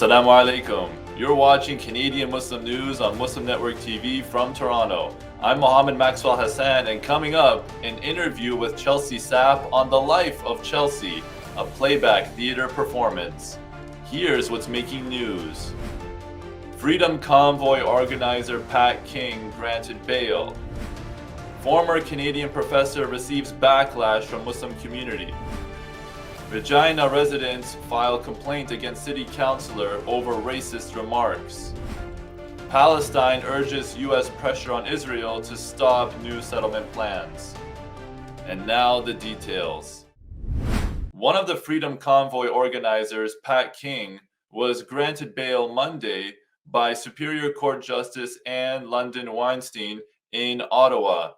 Assalamu alaikum. You're watching Canadian Muslim News on Muslim Network TV from Toronto. I'm Mohammed Maxwell Hassan, and coming up, an interview with CHELSEY SAPP on the life of Chelsea, a playback theater performance. Here's what's making news. Freedom Convoy organizer Pat King granted bail. Former Canadian professor receives backlash from Muslim community. Regina residents file complaint against city councillor over racist remarks. Palestine urges U.S. pressure on Israel to stop new settlement plans. And now the details. One of the Freedom Convoy organizers, Pat King, was granted bail Monday by Superior Court Justice Anne London Weinstein in Ottawa.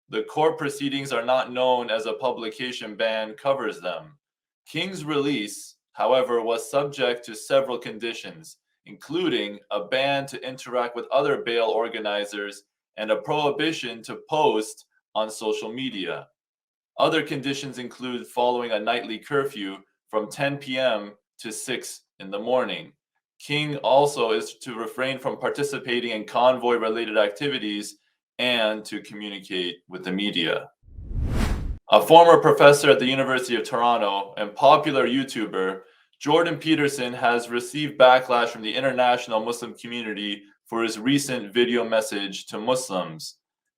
The court proceedings are not known as a publication ban covers them. King's release, however, was subject to several conditions, including a ban to interact with other bail organizers and a prohibition to post on social media. Other conditions include following a nightly curfew from 10 p.m. to 6 in the morning. King also is to refrain from participating in convoy-related activities and to communicate with the media. A former professor at the University of Toronto and popular YouTuber, Jordan Peterson, has received backlash from the international Muslim community for his recent video message to Muslims.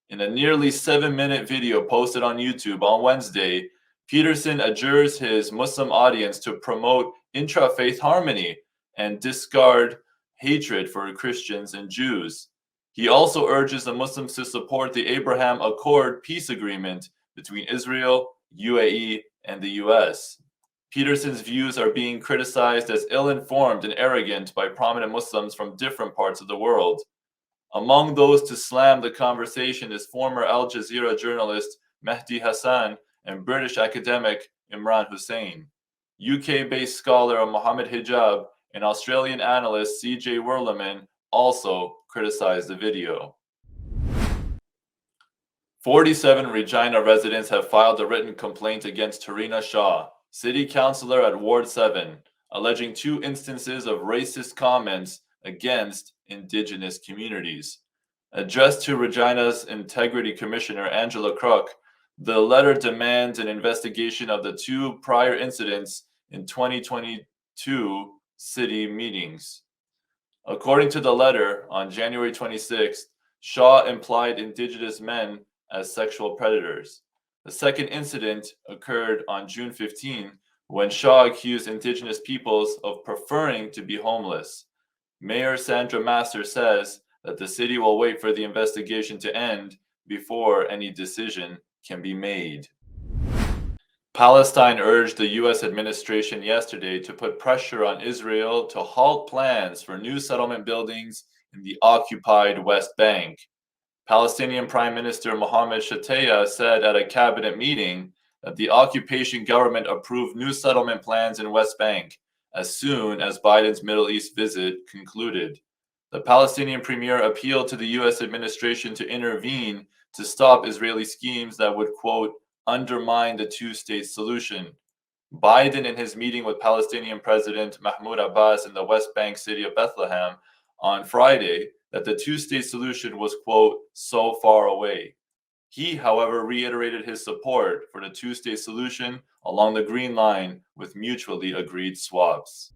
In a nearly 7-minute video posted on YouTube on Wednesday, Peterson adjures his Muslim audience to promote intra-faith harmony and discard hatred for Christians and Jews. He also urges the Muslims to support the Abraham Accord peace agreement between Israel, UAE, and the US. Peterson's views are being criticized as ill-informed and arrogant by prominent Muslims from different parts of the world. Among those to slam the conversation is former Al Jazeera journalist Mehdi Hassan and British academic Imran Hussain. UK-based scholar Mohammed Hijab and Australian analyst CJ Werleman also criticized the video. 47 Regina residents have filed a written complaint against Tarina Shah, city councillor at Ward 7, alleging 2 instances of racist comments against Indigenous communities. Addressed to Regina's Integrity Commissioner, Angela Crook, the letter demands an investigation of the 2 prior incidents in 2022 city meetings. According to the letter, on January 26th, Shaw implied Indigenous men as sexual predators. The second incident occurred on June 15, when Shaw accused Indigenous peoples of preferring to be homeless. Mayor Sandra Master says that the city will wait for the investigation to end before any decision can be made. Palestine urged the U.S. administration yesterday to put pressure on Israel to halt plans for new settlement buildings in the occupied West Bank. Palestinian Prime Minister Mohammed Shataya said at a cabinet meeting that the occupation government approved new settlement plans in West Bank as soon as Biden's Middle East visit concluded. The Palestinian premier appealed to the U.S. administration to intervene to stop Israeli schemes that would, quote, undermine the two-state solution. Biden, in his meeting with Palestinian President Mahmoud Abbas in the West Bank city of Bethlehem on Friday, that the two-state solution was, quote, so far away. He, however, reiterated his support for the two-state solution along the Green Line with mutually agreed swaps.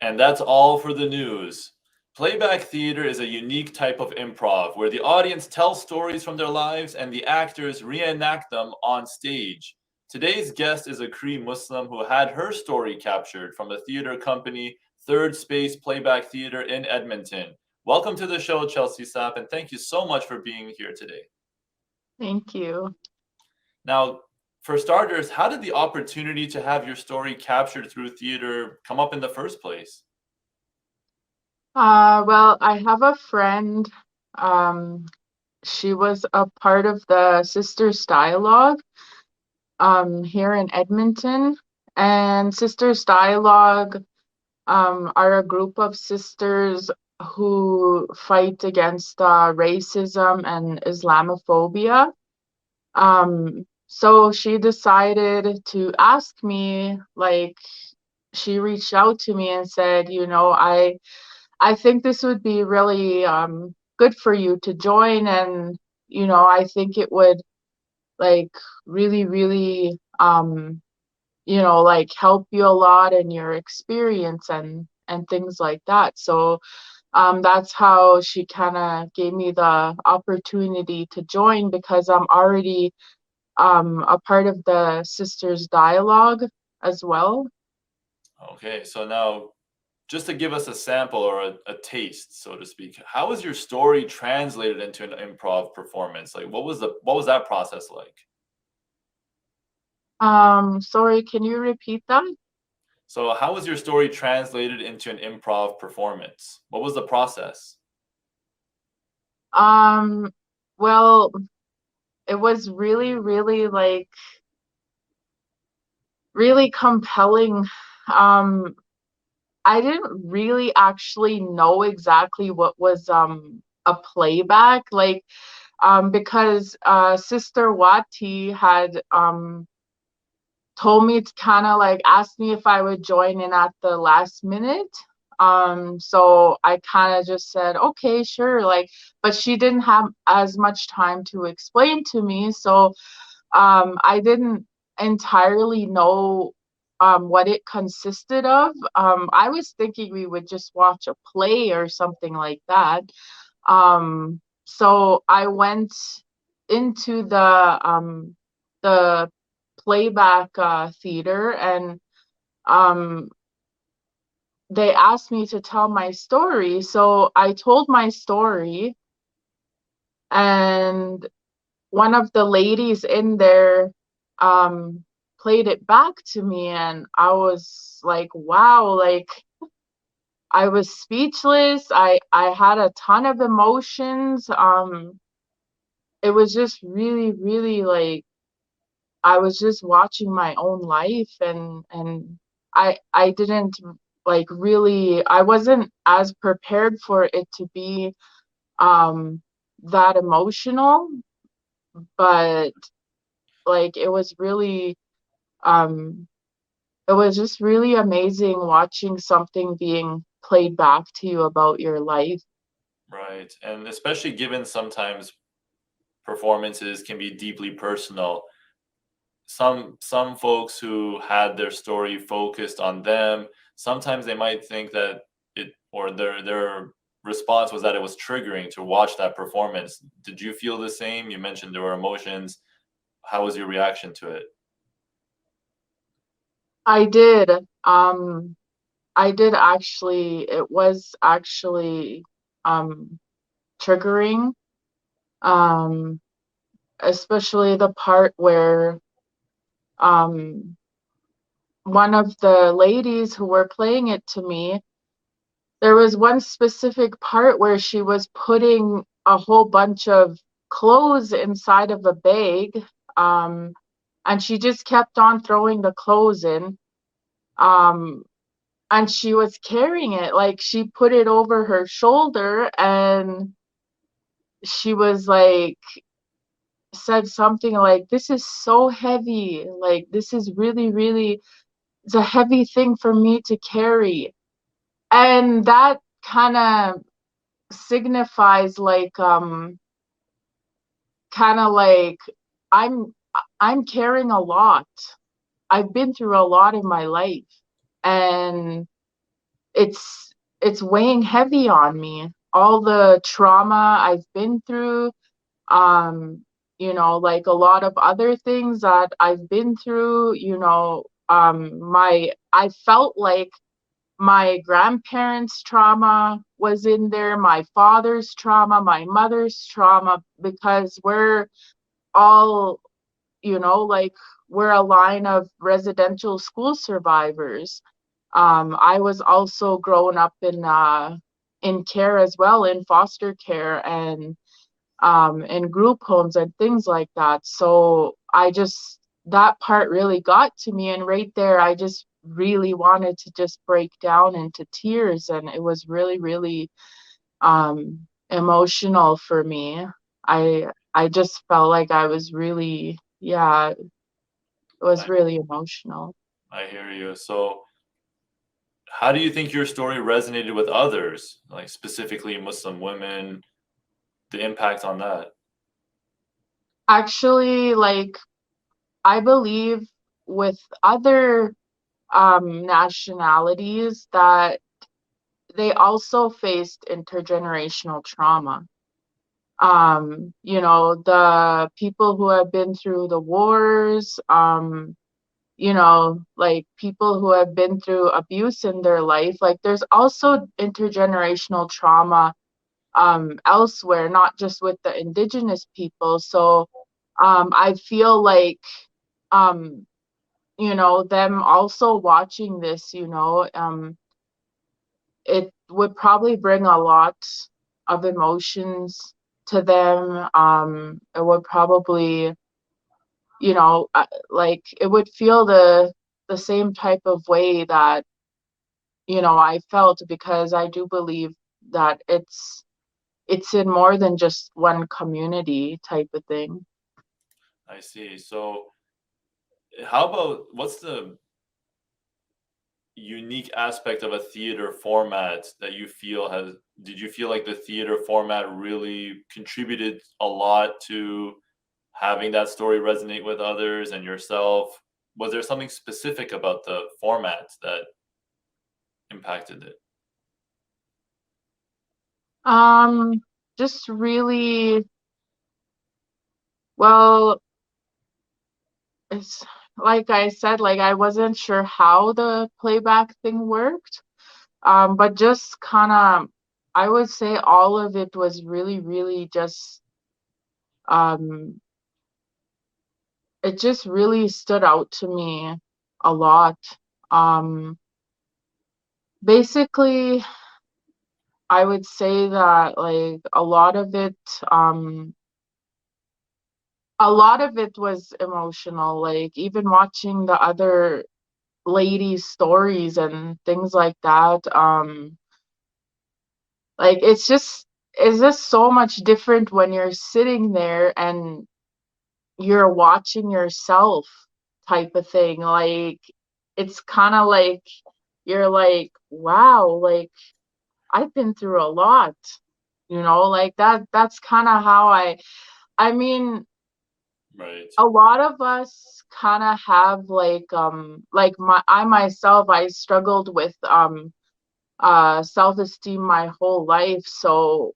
And that's all for the news. Playback theater is a unique type of improv where the audience tells stories from their lives and the actors reenact them on stage. Today's guest is a Cree Muslim who had her story captured from the theater company Third Space Playback Theater in Edmonton. Welcome to the show, CHELSEY SAPP, and thank you so much for being here today. Thank you. Now, for starters, how did the opportunity to have your story captured through theater come up in the first place? Well, I have a friend. She was a part of the Sisters Dialogue here in Edmonton. And Sisters Dialogue are a group of sisters who fight against racism and Islamophobia. So she decided to ask me, like, she reached out to me and said, I think this would be really good for you to join, and I think it would like really, really like help you a lot in your experience and things like that. So that's how she kind of gave me the opportunity to join, because I'm already a part of the Sisters Dialogue as well. Okay, so now just to give us a sample or a taste, so to speak, how was your story translated into an improv performance? Like, what was that process like? Sorry, can you repeat that? So, how was your story translated into an improv performance? What was the process? Um, well, it was really, really like really compelling. Um, I didn't really actually know exactly what was a playback, like because Sister Wati had told me to kind of like ask me if I would join in at the last minute. So I kind of just said, okay, sure. Like, but she didn't have as much time to explain to me. So I didn't entirely know what it consisted of. I was thinking we would just watch a play or something like that. So I went into the playback theater, and um, they asked me to tell my story. So I told my story, and one of the ladies in there played it back to me, and I was like, wow, like I was speechless. I had a ton of emotions. It was just really, really like I was just watching my own life, and I didn't like really, I wasn't as prepared for it to be um that emotional, but like um it was just really amazing watching something being played back to you about your life. Right. And especially given sometimes performances can be deeply personal. Some folks who had their story focused on them, sometimes they might think that it or their response was that it was triggering to watch that performance. Did you feel the same? You mentioned there were emotions. How was your reaction to it? I did. I did actually. It was actually um triggering. Um Especially the part where um one of the ladies who were playing it to me, there was one specific part where she was putting a whole bunch of clothes inside of a bag, um, and she just kept on throwing the clothes in, um, and she was carrying it, like she put it over her shoulder, and she was like, said something like, this is so heavy, like this is really, really, it's a heavy thing for me to carry. And that kind of signifies like kind of like I'm I'm carrying a lot. I've been through a lot in my life, and it's weighing heavy on me. All the trauma I've been through, um, like a lot of other things that I've been through, my I felt like my grandparents' trauma was in there, my father's trauma, my mother's trauma, because we're all, like we're a line of residential school survivors. I was also growing up in care as well, in foster care and in group homes and things like that. So that part really got to me, and right there I just really wanted to just break down into tears, and it was really, really emotional for me. I just felt like I was really, yeah, it was I, really emotional. I hear you. So how do you think your story resonated with others, like specifically Muslim women, the impact on that? Actually, like, I believe with other nationalities that they also faced intergenerational trauma. You know, the people who have been through the wars, you know, like people who have been through abuse in their life, like there's also intergenerational trauma elsewhere, not just with the Indigenous people. So I feel like, um, you know, them also watching this, you know, it would probably bring a lot of emotions to them. It would probably, you know, like it would feel the same type of way that, you know, I felt, because I do believe that it's in more than just one community type of thing. I see. So how about, what's the unique aspect of a theater format that you feel has, did you feel like the theater format really contributed a lot to having that story resonate with others and yourself? Was there something specific about the format that impacted it? Um, just really, well, it's like I said, like I wasn't sure how the playback thing worked. But just kind of, I would say all of it was really, really just, um, it just really stood out to me a lot. Um, Basically, I would say that like um, a lot of it was emotional. Like even watching the other ladies' stories and things like that. Like it's just so much different when you're sitting there and you're watching yourself type of thing. Like it's kind of like you're like, wow, like I've been through a lot, you know, like that's kind of how I mean, Right. a lot of us kind of have like I myself, I struggled with self-esteem my whole life. So,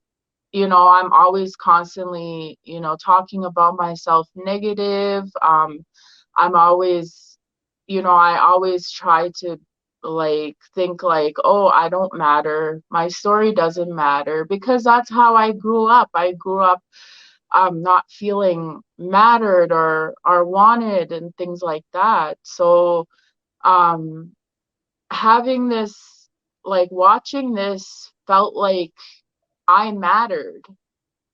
you know, I'm always constantly, you know, talking about myself negative. I'm always, you know, I always try to like think like, oh, I don't matter. My story doesn't matter, because that's how I grew up. I grew up not feeling mattered or wanted and things like that. So um having this, like watching this felt like I mattered.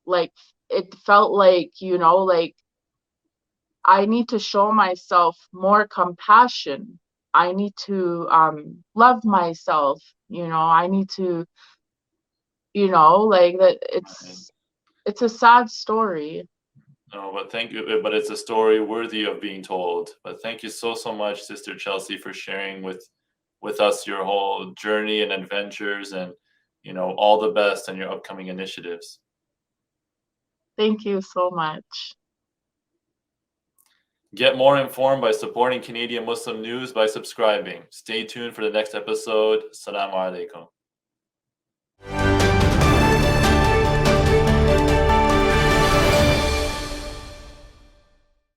Like it felt like, you know, like I need to show myself more compassion. I need to love myself, you know, I need to, you know, like that Right. it's a sad story. No, but thank you. But it's a story worthy of being told. But thank you so much, Sister Chelsea, for sharing with us your whole journey and adventures, and all the best on your upcoming initiatives. Thank you so much. Get more informed by supporting Canadian Muslim news by subscribing. Stay tuned for the next episode. Assalamu alaikum.